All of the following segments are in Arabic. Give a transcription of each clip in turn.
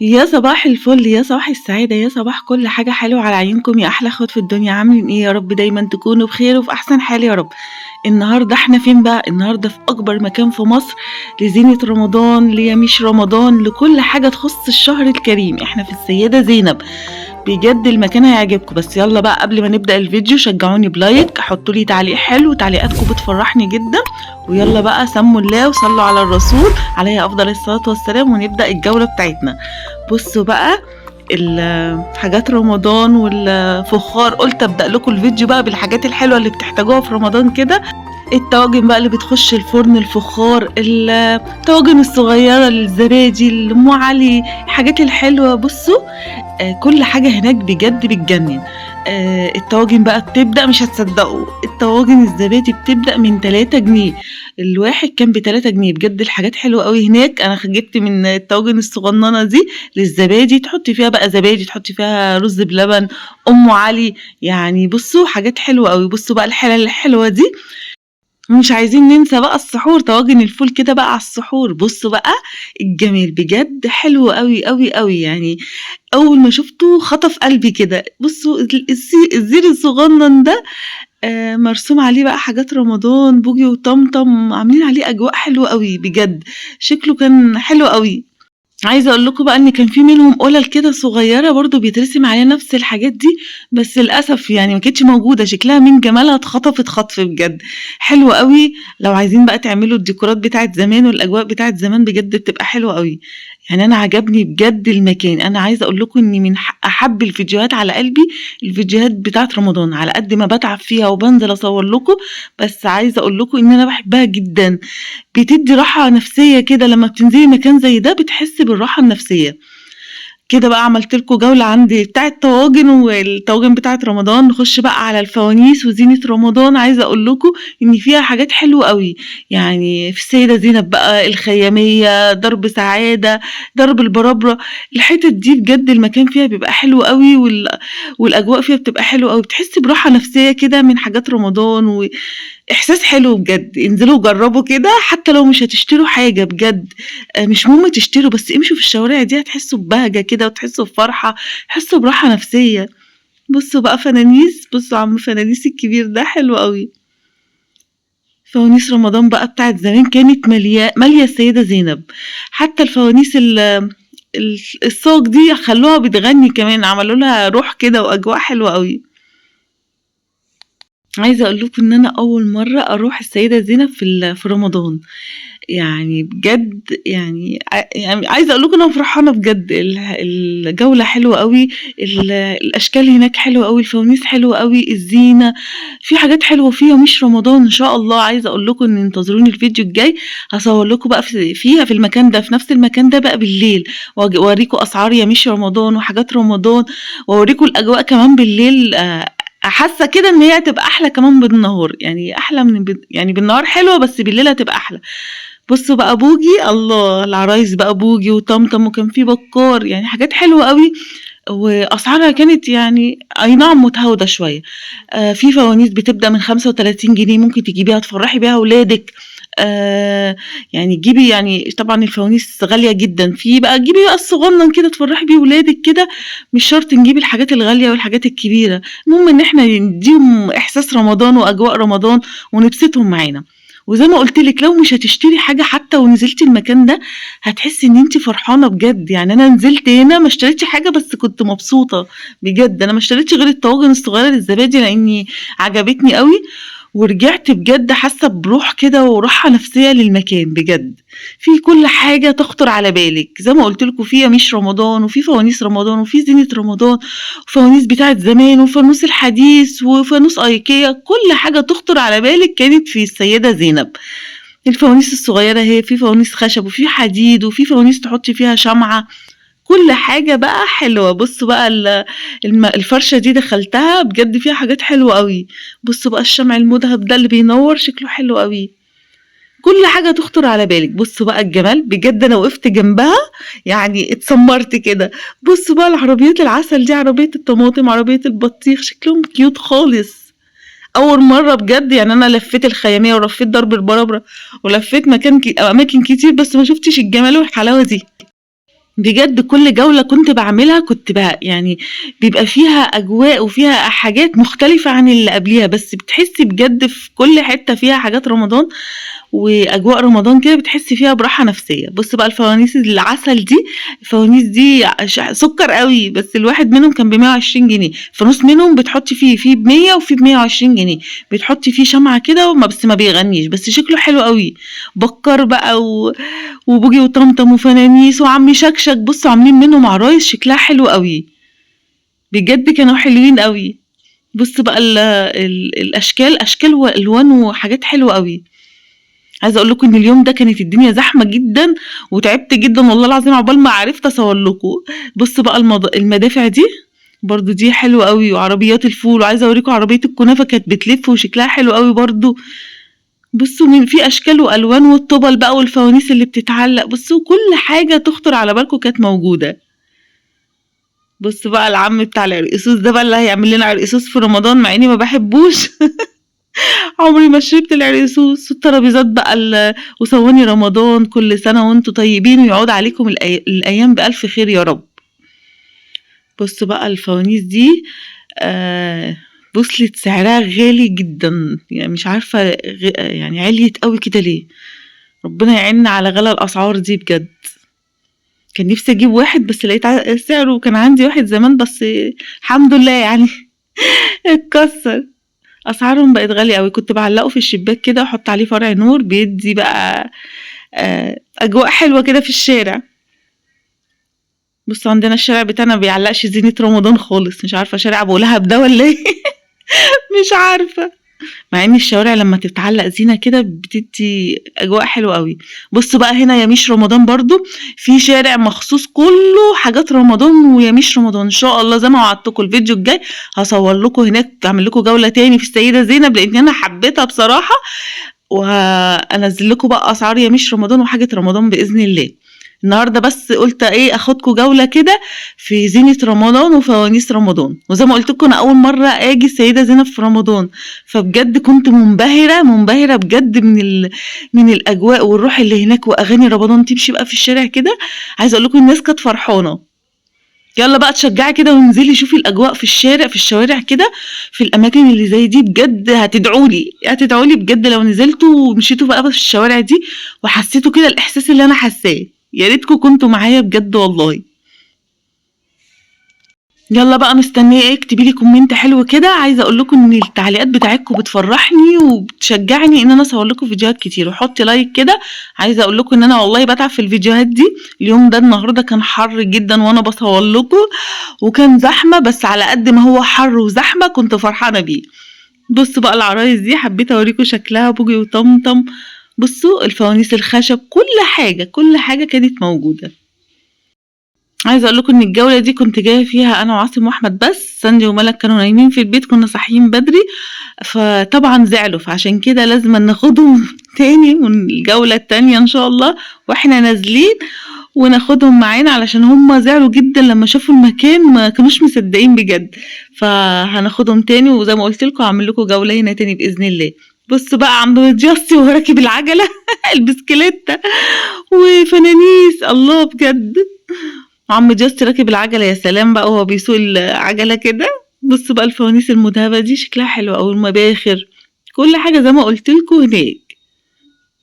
يا صباح الفل، يا صباح السعادة، يا صباح كل حاجة حلوة على عيونكم يا أحلى أخوات في الدنيا، عاملين إيه يا رب؟ دايمًا تكونوا بخير وفي أحسن حال يا رب. النهارده إحنا فين بقى؟ النهارده في أكبر مكان في مصر لزينة رمضان، لياميش رمضان، لكل حاجة تخص الشهر الكريم، إحنا في السيدة زينب. بجد المكان هيعجبكم، بس يلا بقى قبل ما نبدأ الفيديو شجعوني بلايك، حطوا لي تعليق حلو، تعليقاتكم بتفرحني جدا. ويلا بقى سموا الله وصلوا على الرسول عليه أفضل الصلاة والسلام، ونبدأ الجولة بتاعتنا. بصوا بقى حاجات رمضان والفخار، قلت ابدا لكم الفيديو بقى بالحاجات الحلوه اللي بتحتاجوها في رمضان كده. الطواجن بقى اللي بتخش الفرن، الفخار، الطواجن الصغيره، الزبادي، ام علي، الحاجات الحلوه. بصوا كل حاجه هناك بجد بتجنن. الطواجن بقى بتبدا، مش هتصدقوا، الطواجن الزبادي بتبدا من 3 جنيه. الواحد كان ب3 جنيه. بجد الحاجات حلوه قوي هناك. انا جبت من الطواجن الصغننه دي للزبادي، تحطي فيها بقى زبادي، تحطي فيها رز بلبن، ام علي. يعني بصوا حاجات حلوه قوي. بصوا بقى الحلال الحلوه دي. مش عايزين ننسى بقى السحور، طواجن الفول كده بقى على السحور. بصوا بقى الجمال بجد حلو قوي قوي قوي يعني. اول ما شفته خطف قلبي كده. بصوا الزير الصغنن ده، مرسوم عليه بقى حاجات رمضان، بوجي وطمطم، عاملين عليه اجواء حلوه قوي بجد. شكله كان حلو قوي. عايزة أقول لكم بقى إن كان في منهم قُلَل كده صغيّرة برضه بيترسم عليها نفس الحاجات دي، بس للأسف يعني ما كانتش موجودة، شكلها من جمالها اتخطفت خطف بجد. حلو أوي. لو عايزين بقى تعملوا الديكورات بتاعة زمان والأجواء بتاعة زمان بجد بتبقى حلوة أوي. يعني أنا عجبني بجد المكان. أنا عايزة أقول لكم إن من أحب الفيديوهات على قلبي الفيديوهات بتاعة رمضان، على قد ما باتعب فيها وبانزل أصوّر لكم، بس عايزة أقول لكم إن أنا باحبها جدًا. بتدّي راحة نفسية كده، لمّا بتنزلي مكان زي ده بتحسّي بالراحة النفسية. كده بقى عملت لكم جولة عندي بتاعة طواجن والطواجن بتاعة رمضان. نخش بقى على الفوانيس وزينة رمضان. عايزة أقول لكم إن فيها حاجات حلوة أوي. يعني في السيدة زينب بقى، الخيامية، درب سعادة، درب البرابرة، الحتت دي بجد المكان فيها بيبقى حلو أوي، والأجواء فيها بتبقى حلوة أوي. بتحسّي براحة نفسية كده من حاجات رمضان، إحساس حلو بجد. انزلوا جرّبوا كده حتى لو مش هتشتروا حاجة بجد. مش مهم تشتروا، بس امشوا في الشوارع دي هتحسّوا ببهجة كده وتحسّوا بفرحة، تحسّوا براحة نفسية. بصوا بقى فوانيس، بصوا عم فوانيس الكبير ده حلو أوي. فوانيس رمضان بقى بتاعة زمان كانت مالية السيدة زينب. حتى الفوانيس الصاج دي خلّوها بتغني كمان، عملوا لها روح كده وأجواء حلوة أوي. عايزة أقول لكم إن أنا أول مرّة أروح السيدة زينب في رمضان. يعني بجد يعني عايزة أقول لكم أنا فرحانة بجد. الجولة حلوة أوي، الأشكال هناك حلوة أوي، الفوانيس حلوة أوي، الزينة، في حاجات حلوة فيها مش رمضان إن شاء الله. عايزة أقول لكم إن انتظروني الفيديو الجاي، هاصور لكم بقى فيها في المكان ده، في نفس المكان ده بقى بالليل، وأوريكم أسعار ياميش رمضان وحاجات رمضان، وأوريكم الأجواء كمان بالليل. حاسة كده إن هي هتبقى أحلى كمان بالنهار، يعني أحلى يعني بالنهار حلوة، بس بالليل هتبقى أحلى. بُصّوا بقى بوجي، الله! العرايس بقى بوجي وطمطم، وكان في بكّار، يعني حاجات حلوة أوي، وأسعارها كانت يعني أي نعم متهاوضة شوية. في فوانيس بتبدأ من 35 جنيه، ممكن تجيبيها تفرّحي بيها ولادِك. يعني تجيبي، يعني طبعًا الفوانيس غالية جدًا، في بقى تجيبي بقى الصغنّن كده تفرّحي بيه ولادِك كده، مش شرط نجيب الحاجات الغالية والحاجات الكبيرة. المهم إن إحنا ندّيهم إحساس رمضان وأجواء رمضان ونبسطهم معانا. وزي ما قُلت لِك لو مش هتشتري حاجة حتى ونزلتِ المكان ده، هتحسّي إن أنتِ فرحانة بجد. يعني أنا نزلت هنا ما اشتريتش حاجة، بس كنت مبسوطة بجد. أنا ما اشتريتش غير الطواجن الصغيرة للزبادي لإني عجبتني أوي، ورجعت بجد حاسة بروح كده وراحة نفسية للمكان بجد. في كل حاجة تخطر على بالِك، زي ما قُلت لكم في ياميش رمضان، وفي فوانيس رمضان، وفي زينة رمضان، وفوانيس بتاعة زمان، وفانوس الحديث، وفانوس أيكيا، كل حاجة تخطر على بالِك كانت في السيدة زينب. الفوانيس الصغيرة أهي، في فوانيس خشب، وفي حديد، وفي فوانيس تحطي فيها شمعة، كل حاجة بقى حلوة. بُصّوا بقى الفرشة دي دخلتها بجد فيها حاجات حلوة أوي. بُصّوا بقى الشمع المُدهب ده اللي بينوّر شكله حلو أوي، كل حاجة تخطر على بالِك. بُصّوا بقى الجمال، بجد أنا وقفت جنبها يعني اتسمّرت كده. بُصّوا بقى العربيات العسل دي، عربية الطماطم، عربية البطيخ، شكلهم cute خالص. أول مرّة بجد، يعني أنا لفّيت الخيامية ولفّيت درب البرابرة ولفّيت أماكن كتير، بس ما شُفتش الجمال والحلاوة دي. بجد كل جولة كنت باعملها كنت يعني بيبقى فيها أجواء وفيها حاجات مختلفة عن اللي قبليها، بس بتحسي بجد في كل حتة فيها حاجات رمضان وأجواء رمضان كده بتحسي فيها براحة نفسية. بص بقى الفوانيس العسل دي، الفوانيس دي سكر قوي، بس الواحد منهم كان ب120 جنيه، فنص منهم بتحطي فيه ب100 وفيه ب120 جنيه، بتحطي فيه شمعة كده بس ما بيغنيش، بس شكله حلو قوي. بكر بقى وبوجي وطمطم وفنانيس وعمي شكشك، بصوا عاملين منهم عرايس شكلها حلو قوي، بجد كانوا حلوين قوي. بص بقى الاشكال، اشكال والوان وحاجات حلوه قوي. عايزه اقول لكم ان اليوم ده كانت الدنيا زحمه جدا وتعبت جدا والله العظيم عقبال ما عرفت اصور لكم. بص بقى المدافع دي برضو دي حلوه قوي، وعربيات الفول، وعايزه اوريكم عربيه الكنافه كانت بتلف وشكلها حلو قوي برضو. بصوا من في اشكال والوان، والطبل بقى والفوانيس اللي بتتعلق، بصوا كل حاجه تخطر على بالكم كانت موجوده. بص بقى العم بتاع العرقسوس ده بقى اللي هيعمل لنا عرقسوس في رمضان، مع اني ما بحبوش عمري ما شربت العرقسوس. والترابيزات بقى وصواني رمضان، كل سنه وانتم طيبين ويعود عليكم الايام بالف خير يا رب. بص بقى الفوانيس دي وصلت سعرها غالي جدا، يعني مش عارفه يعني عليت قوي كده ليه. ربنا يعيننا على غلا الاسعار دي بجد. كان نفسي اجيب واحد بس لقيت سعره، كان عندي واحد زمان بس الحمد لله يعني اتكسر. اسعارهم بقت غاليه قوي. كنت بعلقه في الشباك كده واحط عليه فرع نور، بيدي بقى اجواء حلوه كده في الشارع. بص عندنا الشارع بتاعنا بيعلقش زينه رمضان خالص، مش عارفه شارع ابو لهب ده ولا ايه مش عارفه. مع ان الشوارع لما تتعلق زينه كده بتدي اجواء حلوه قوي. بصوا بقى هنا يميش رمضان برضو، في شارع مخصوص كله حاجات رمضان ويميش رمضان. ان شاء الله زي ما وعدتكم الفيديو الجاي هصور لكم هناك، اعمل لكم جوله تاني في السيده زينب لان انا حبيتها بصراحه، وهنزل لكم بقى اسعار يميش رمضان وحاجه رمضان باذن الله. النهارده بس قلت ايه اخدكم جوله كده في زينه رمضان وفوانيس رمضان. وزي ما قلت لكم انا اول مره اجي السيده زينب في رمضان، فبجد كنت منبهره بجد من الاجواء والروح اللي هناك، واغاني رمضان تمشي بقى في الشارع كده. عايزه اقول لكم الناس كانت فرحانه. يلا بقى تشجعي كده وانزلي شوفي الاجواء في الشارع، في الشوارع كده، في الاماكن اللي زي دي، بجد هتدعولي بجد لو نزلتوا ومشيتوا بقى في الشوارع دي وحسيتوا كده الاحساس اللي انا حاساه. يا ريتكم كنتوا معايا بجد والله. يلا بقى مستنيه ايه، اكتبي لي كومنت حلو كده. عايزه اقول لكم ان التعليقات بتاعتكم بتفرحني وبتشجعني ان انا اصور لكم فيديوهات كتير، وحطي لايك كده. عايزه اقول لكم ان انا والله بتعب في الفيديوهات دي. اليوم ده النهارده كان حر جدا وانا بصور لكم، وكان زحمه، بس على قد ما هو حر وزحمه كنت فرحانه بيه. بصوا بقى العرايس دي حبيت اوريكم شكلها، بوجي وطمطم. بصوا الفوانيس الخشب، كل حاجه كانت موجوده. عايزه اقول لكم ان الجوله دي كنت جايه فيها انا وعاصم واحمد بس، ساندي وملك كانوا نايمين في البيت، كنا صاحيين بدري، فطبعا زعلوا، فعشان كده لازم ناخدهم تاني والجوله التانيه ان شاء الله واحنا نازلين، وناخدهم معانا علشان هم زعلوا جدا لما شافوا المكان، ما كانوش مصدقين بجد. فهناخدهم تاني، وزي ما قلت لكم هعمل لكم جوله هنا تاني باذن الله. بص بقى عم جاستي وهو راكب العجله البسكليته وفنانيس، الله بجد. عم جاست راكب العجلة، يا سلام بقى وهو بيسوق العجلة كده. بص بقى الفوانيس المذهبة دي شكلها حلو أوي، المباخر، كل حاجة زي ما قلت لكم هناك.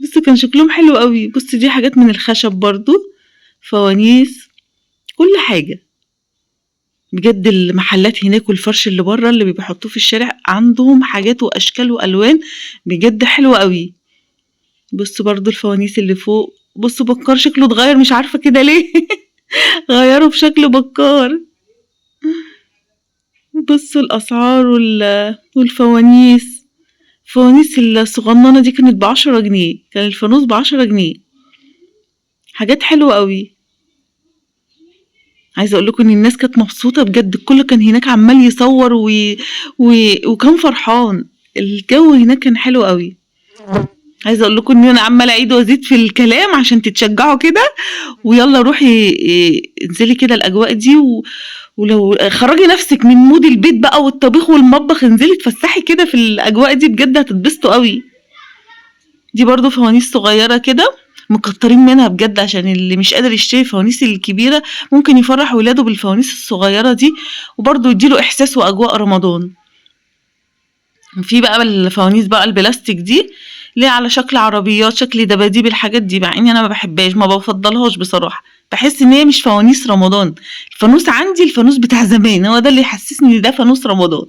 بص كان شكلهم حلو قوي. بص دي حاجات من الخشب برضو، فوانيس، كل حاجة بجد. المحلات هناك والفرش اللي بره اللي بيحطوه في الشارع عندهم حاجات وأشكال وألوان بجد حلوة قوي. بص برضو الفوانيس اللي فوق، بص بكار شكله اتغير مش عارفة كده ليه غيروا بشكل بكار. بصوا الأسعار والفوانيس. الفوانيس الصغننة دي كانت ب10 جنيه، كان الفانوس ب10 جنيه، حاجات حلوة قوي. عايزة اقول لكم ان الناس كانت مبسوطة بجد، الكل كان هناك عمال يصور وكان فرحان. الجو هناك كان حلو قوي. عايزة اقول لكم ان انا عمالة اعيد وازيد في الكلام عشان تتشجعوا كده. ويلا روحي انزلي كده الاجواء دي ولو خرجي نفسك من مود البيت بقى والطبيخ والمطبخ، انزلي اتفسحي كده في الاجواء دي بجد هتتبسطوا قوي. دي برضو فوانيس صغيرة كده، مكترين منها بجد، عشان اللي مش قادر يشتري الفوانيس الكبيرة ممكن يفرح ولاده بالفوانيس الصغيرة دي، وبرضه يديله إحساس وأجواء رمضان. في بقى الفوانيس بقى البلاستيك دي اللي على شكل عربيات، شكل دباديب، الحاجات دي مع اني انا ما بحبهاش، ما بفضلهاش بصراحه، بحس ان هي مش فوانيس رمضان. الفانوس عندي الفانوس بتاع زمان، هو ده اللي يحسسني ان ده فانوس رمضان.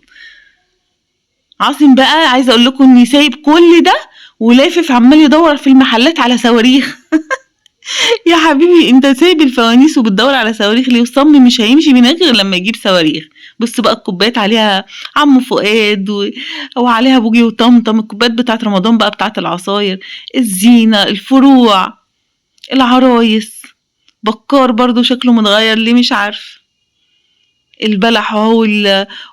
عاصم بقى عايزه اقول لكم اني سايب كل ده ولافف عمال يدور في المحلات على صواريخ. يا حبيبي انت سايب الفوانيس وبتدور على صواريخ ليه؟ وصمم مش هيمشي من غير لما يجيب صواريخ. بص بقى الكوبايات عليها عم فؤاد وعليها بوجي وطمطم، الكوبايات بتاعت رمضان بقى بتاعت العصاير، الزينة، الفروع، العرايس، بكار برضو شكله متغير ليه مش عارف، البلح اهو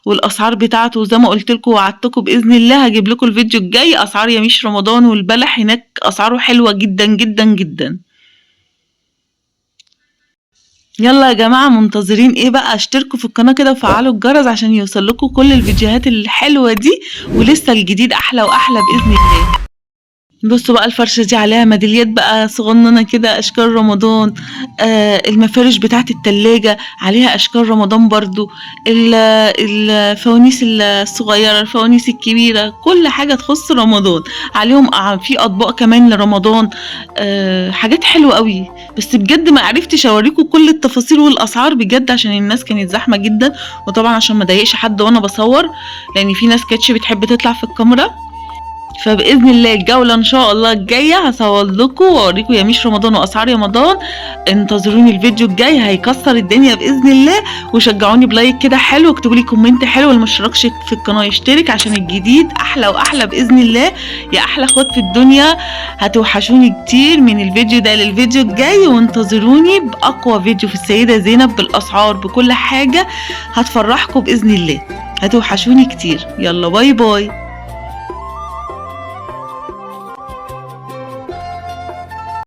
والاسعار بتاعته زي ما قلت لكم وعدتكم باذن الله هجيب لكم الفيديو الجاي اسعار يميش رمضان، والبلح هناك اسعاره حلوه جدا جدا جدا. يلا يا جماعة منتظرين ايه بقى؟ اشتركوا في القناة كده وفعلوا الجرس عشان يوصل لكم كل الفيديوهات الحلوة دي، ولسه الجديد احلى واحلى باذن الله. بصوا بقى الفرشة دي عليها ميداليات بقى صغننة كده اشكال رمضان، المفارش بتاعت التلاجة عليها اشكال رمضان برضو، الفوانيس الصغيرة، الفوانيس الكبيرة، كل حاجة تخص رمضان عليهم، في اطباق كمان لرمضان، حاجات حلوة قوي. بس بجد ما عرفتش اوريكم كل التفاصيل والاسعار بجد عشان الناس كانت زحمة جدا، وطبعا عشان ما ضايقش حد وانا بصور، لان في ناس كانتش بتحب تطلع في الكاميرا. فباذن الله الجوله ان شاء الله الجايه هصور لكم واوريكم يميش رمضان واسعار رمضان. انتظروني الفيديو الجاي هيكسر الدنيا باذن الله، وشجعوني بلايك كده حلو، واكتبوا لي كومنت حلو، واللي مشتركش في القناه يشترك عشان الجديد احلى واحلى باذن الله. يا احلى اخوات في الدنيا، هتوحشوني كتير من الفيديو ده للفيديو الجاي، وانتظروني باقوى فيديو في السيده زينب بالاسعار بكل حاجه هتفرحكم باذن الله. هتوحشوني كتير، يلا باي باي.